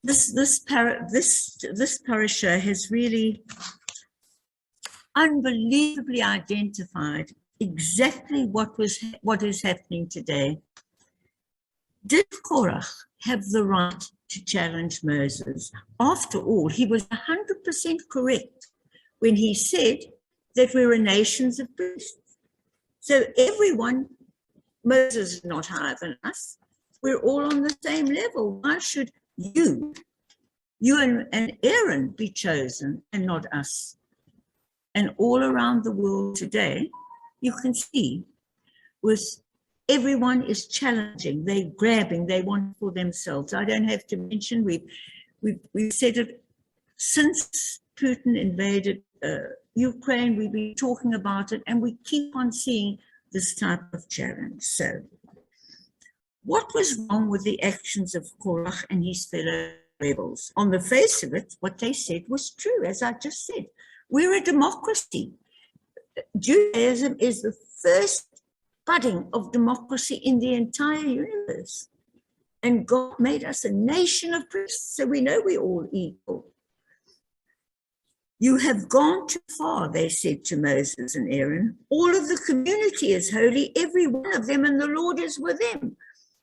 this parasha has really unbelievably identified exactly what is happening today. Did Korach have the right to challenge Moses? After all, he was 100% correct when he said that we're a nation of priests. So everyone, Moses is not higher than us. We're all on the same level. Why should you and Aaron be chosen and not us? And all around the world today, you can see with everyone is challenging, they're grabbing, they want for themselves. I don't have to mention, we've said it since Putin invaded Ukraine, we've been talking about it, and we keep on seeing this type of challenge. So, what was wrong with the actions of Korach and his fellow rebels? On the face of it, what they said was true, as I just said. We're a democracy. Judaism is the first budding of democracy in the entire universe. And God made us a nation of priests, so we know we're all equal. You have gone too far, they said to Moses and Aaron. All of the community is holy, every one of them, and the Lord is with them.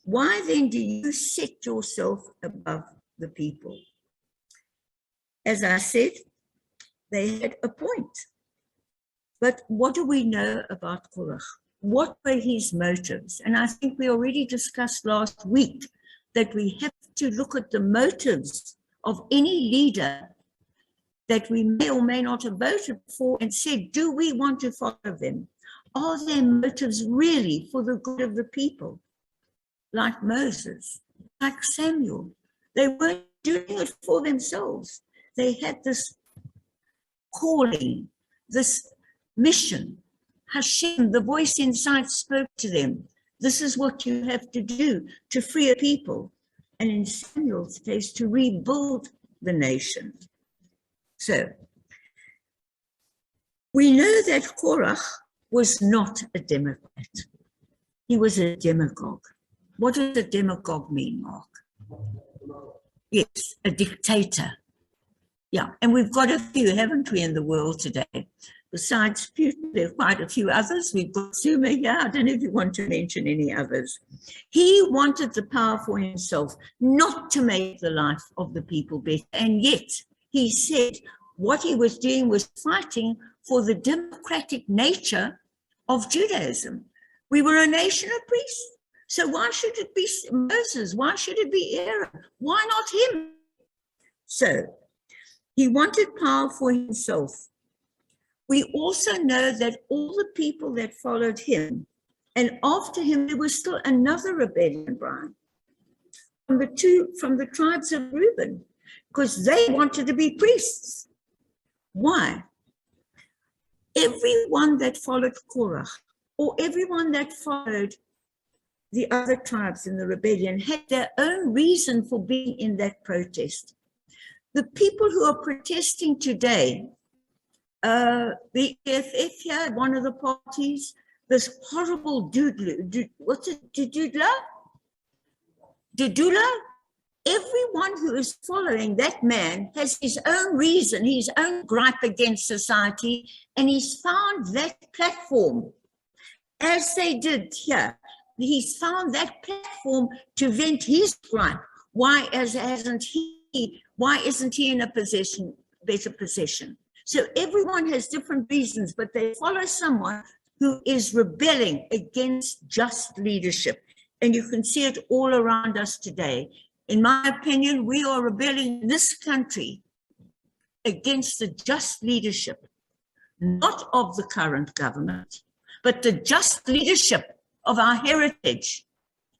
Why then do you set yourself above the people? As I said, they had a point. But what do we know about Korach? What were his motives? And I think we already discussed last week that we have to look at the motives of any leader that we may or may not have voted for and said, do we want to follow them? Are their motives really for the good of the people? Like Moses, like Samuel. They weren't doing it for themselves. They had this calling, this mission. Hashem, the voice inside, spoke to them. This is what you have to do to free a people. And in Samuel's case, to rebuild the nation. So, we know that Korach was not a Democrat. He was a demagogue. What does a demagogue mean, Mark? Yes, a dictator. Yeah, and we've got a few, haven't we, in the world today? Besides Putin, there are quite a few others. We've got Zuma here. I don't know if you want to mention any others. He wanted the power for himself, not to make the life of the people better. And yet, he said what he was doing was fighting for the democratic nature of Judaism. We were a nation of priests. So why should it be Moses? Why should it be Aaron? Why not him? So he wanted power for himself. We also know that all the people that followed him, and after him, there was still another rebellion, Brian, from the tribes of Reuben, because they wanted to be priests. Why? Everyone that followed Korach, or everyone that followed the other tribes in the rebellion, had their own reason for being in that protest. The people who are protesting today, the EFF here, one of the parties, this horrible Dudula, everyone who is following that man has his own reason, his own gripe against society, and he's found that platform, as they did here. He's found that platform to vent his gripe. Why isn't he in a better position? So everyone has different reasons, but they follow someone who is rebelling against just leadership. And you can see it all around us today. In my opinion, we are rebelling in this country against the just leadership, not of the current government, but the just leadership of our heritage,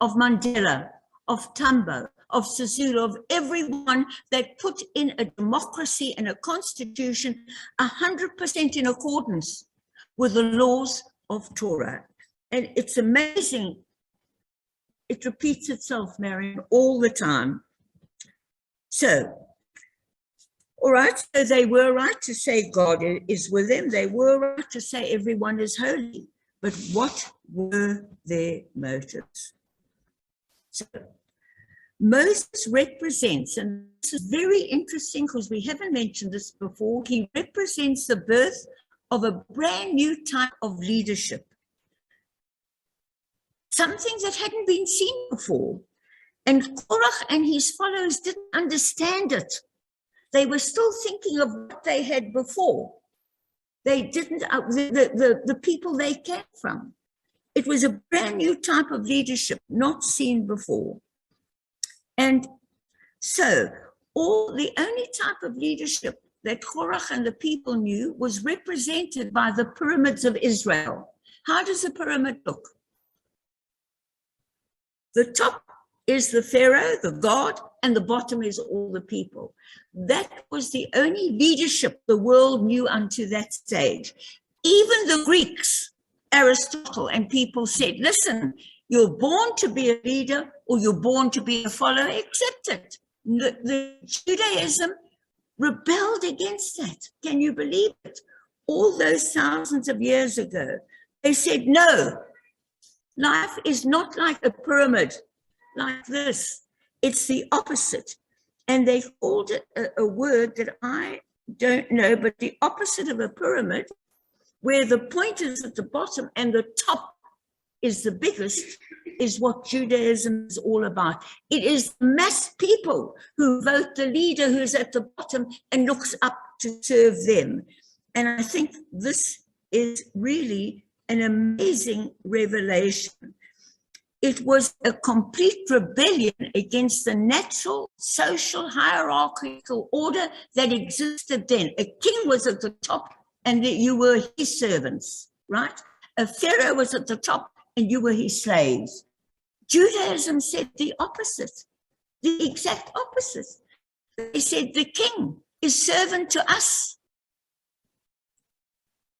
of Mandela, of Tambo, of Sisulu, of everyone that put in a democracy and a constitution 100% in accordance with the laws of Torah. And it's amazing. It repeats itself, Marion, all the time. So, all right, so they were right to say God is with them. They were right to say everyone is holy. But what were their motives? So, Moses represents, and this is very interesting because we haven't mentioned this before, he represents the birth of a brand new type of leadership. Something that hadn't been seen before. And Korach and his followers didn't understand it. They were still thinking of what they had before. They didn't, the people they came from. It was a brand new type of leadership, not seen before. And so the only type of leadership that Korach and the people knew was represented by the pyramids of Israel. How does a pyramid look? The top is the Pharaoh, the God, and the bottom is all the people. That was the only leadership the world knew unto that stage. Even the Greeks, Aristotle and people said, listen, you're born to be a leader or you're born to be a follower, accept it. The Judaism rebelled against that. Can you believe it? All those thousands of years ago, they said, no, life is not like a pyramid like this. It's the opposite. And they called it a word that I don't know, but the opposite of a pyramid, where the point is at the bottom and the top is the biggest, is what Judaism is all about. It is mass people who vote the leader who's at the bottom and looks up to serve them. And I think this is really an amazing revelation. It was a complete rebellion against the natural social hierarchical order that existed then. A king was at the top and you were his servants, right? A pharaoh was at the top and you were his slaves. Judaism said the opposite, the exact opposite. They said the king is servant to us.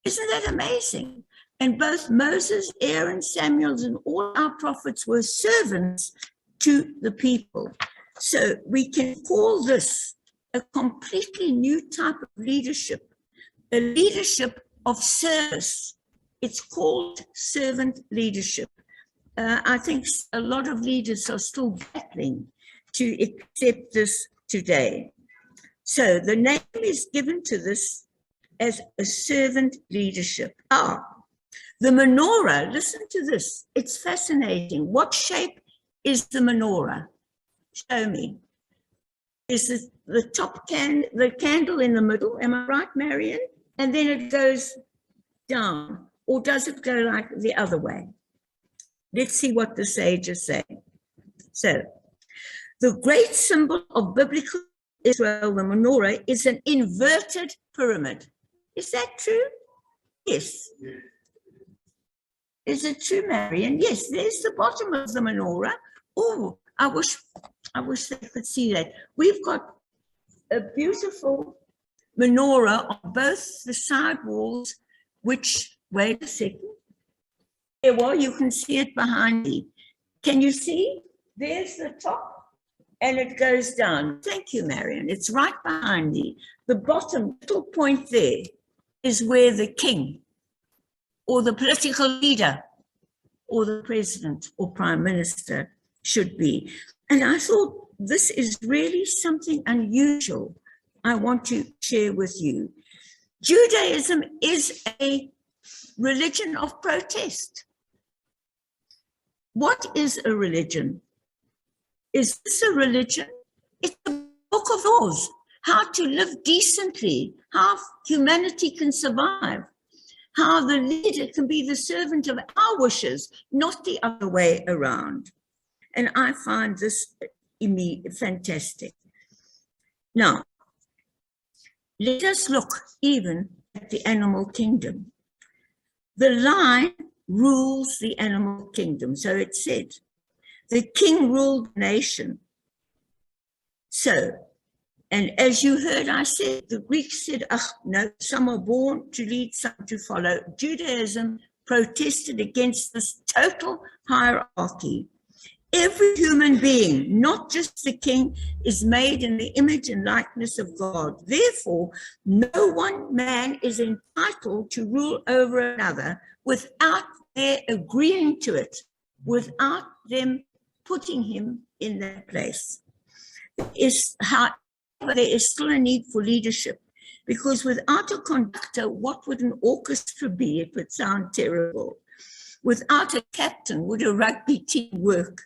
Isn't that amazing? And both Moses, Aaron, Samuel, and all our prophets were servants to the people. So we can call this a completely new type of leadership, a leadership of service. It's called servant leadership. I think a lot of leaders are still battling to accept this today. So the name is given to this as a servant leadership. The menorah, listen to this. It's fascinating. What shape is the menorah? Show me. Is the top the candle in the middle? Am I right, Marion? And then it goes down. Or does it go like the other way? Let's see what the sages say. So, the great symbol of biblical Israel, the menorah, is an inverted pyramid. Is that true? Yes. Is it true, Marion? Yes, there's the bottom of the menorah. Oh, I wish they could see that. We've got a beautiful menorah on both the side walls, which, wait a second. There, well, you can see it behind me. Can you see? There's the top, and it goes down. Thank you, Marion. It's right behind me. The bottom little point there is where the king or the political leader or the president or prime minister should be. And I thought this is really something unusual I want to share with you. Judaism is a religion of protest. What is a religion? Is this a religion? It's a book of laws, how to live decently, how humanity can survive, how the leader can be the servant of our wishes, not the other way around. And I find this fantastic. Now, let us look even at the animal kingdom. The lion rules the animal kingdom. So it said, the king ruled the nation. So, and as you heard, I said, the Greeks said, no, some are born to lead, some to follow. Judaism protested against this total hierarchy. Every human being, not just the king, is made in the image and likeness of God. Therefore, no one man is entitled to rule over another without their agreeing to it, without them putting him in that place. However, there is still a need for leadership, because without a conductor, what would an orchestra be? It would sound terrible. Without a captain, would a rugby team work,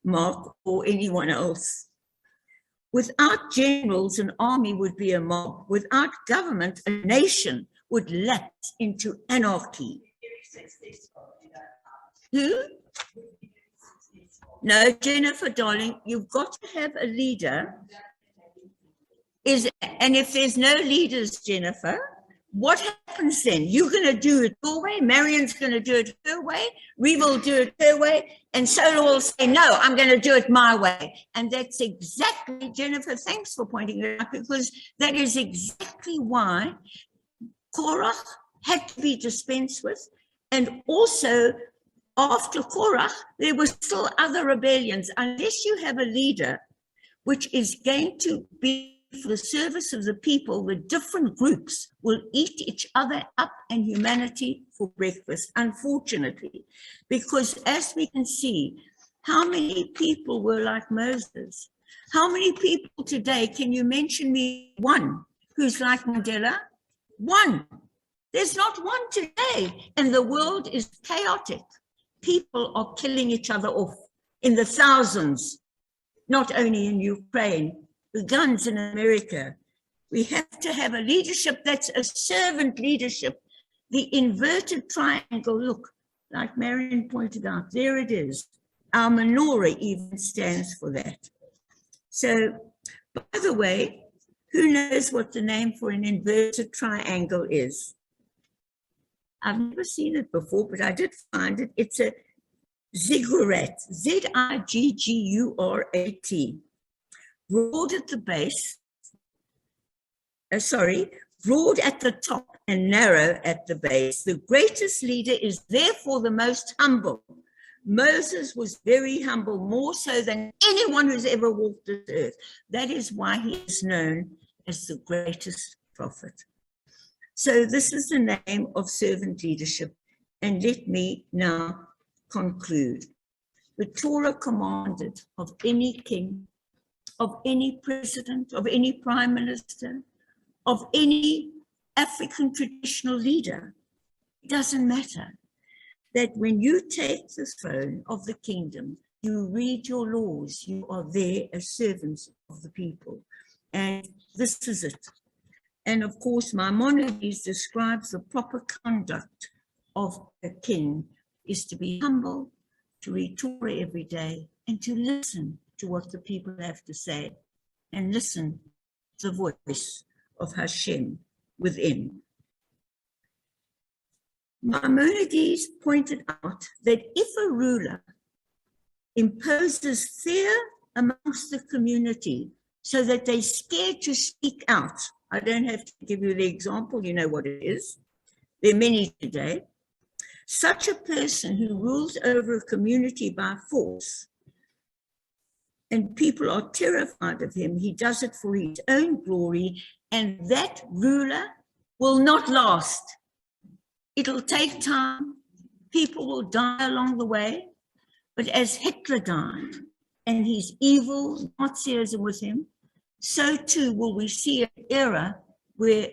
Mark, or anyone else? Without generals, an army would be a mob. Without government, a nation would lapse into anarchy. Who? No, Jennifer, darling, you've got to have a leader. And if there's no leaders, Jennifer, what happens then? You're going to do it your way, Marion's going to do it her way, Reva will do it her way, and Sola will say, no, I'm going to do it my way. And that's exactly, Jennifer, thanks for pointing it out, because that is exactly why Korach had to be dispensed with. And also, after Korach, there were still other rebellions. Unless you have a leader which is going to be for the service of the people, the different groups will eat each other up and humanity for breakfast, unfortunately, because as we can see, how many people were like Moses? How many people today, can you mention me one who's like Mandela? One. There's not one today, and the world is chaotic. People are killing each other off in the thousands, not only in Ukraine, the guns in America. We have to have a leadership that's a servant leadership. The inverted triangle, look, like Marion pointed out, there it is. Our menorah even stands for that. So, by the way, who knows what the name for an inverted triangle is? I've never seen it before, but I did find it. It's a ziggurat, Z-I-G-G-U-R-A-T. Broad at the base, broad at the top and narrow at the base. The greatest leader is therefore the most humble. Moses was very humble, more so than anyone who's ever walked this earth. That is why he is known as the greatest prophet. So this is the name of servant leadership. And let me now conclude. The Torah commanded of any king, of any president, of any prime minister, of any African traditional leader, it doesn't matter, that when you take the throne of the kingdom, you read your laws, you are there as servants of the people. And this is it. And of course, Maimonides describes the proper conduct of a king is to be humble, to read Torah every day, and to listen to what the people have to say, and listen to the voice of Hashem within. Maimonides pointed out that if a ruler imposes fear amongst the community so that they're scared to speak out, I don't have to give you the example, you know what it is. There are many today. Such a person who rules over a community by force, and people are terrified of him, he does it for his own glory, and that ruler will not last. It'll take time. People will die along the way. But as Hitler died, and his evil Nazism with him, so too will we see an era where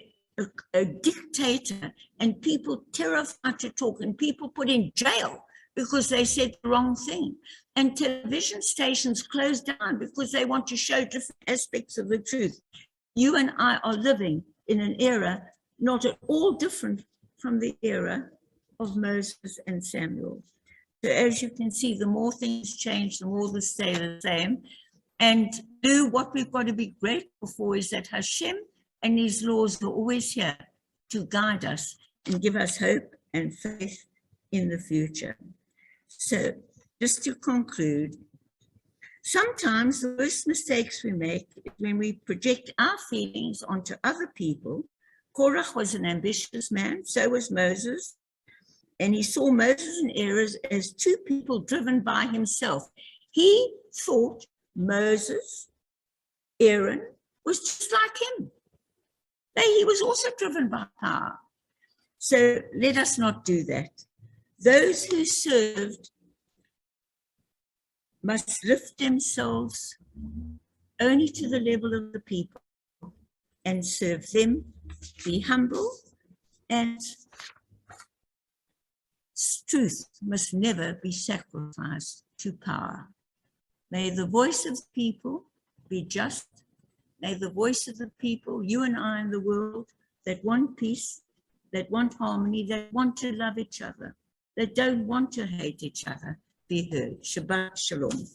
a dictator and people terrified to talk and people put in jail because they said the wrong thing. And television stations close down because they want to show different aspects of the truth. You and I are living in an era not at all different from the era of Moses and Samuel. So as you can see, the more things change, the more they stay the same. And what we've got to be grateful for is that Hashem and his laws are always here to guide us and give us hope and faith in the future. So just to conclude, sometimes the worst mistakes we make is when we project our feelings onto other people. Korach was an ambitious man, so was Moses, and he saw Moses and Aaron as two people driven by himself. He thought Moses, Aaron, was just like him. He was also driven by power. So let us not do that. Those who served must lift themselves only to the level of the people and serve them, be humble, and truth must never be sacrificed to power. May the voice of the people be just. May the voice of the people, you and I in the world, that want peace, that want harmony, that want to love each other, that don't want to hate each other, be heard. Shabbat Shalom.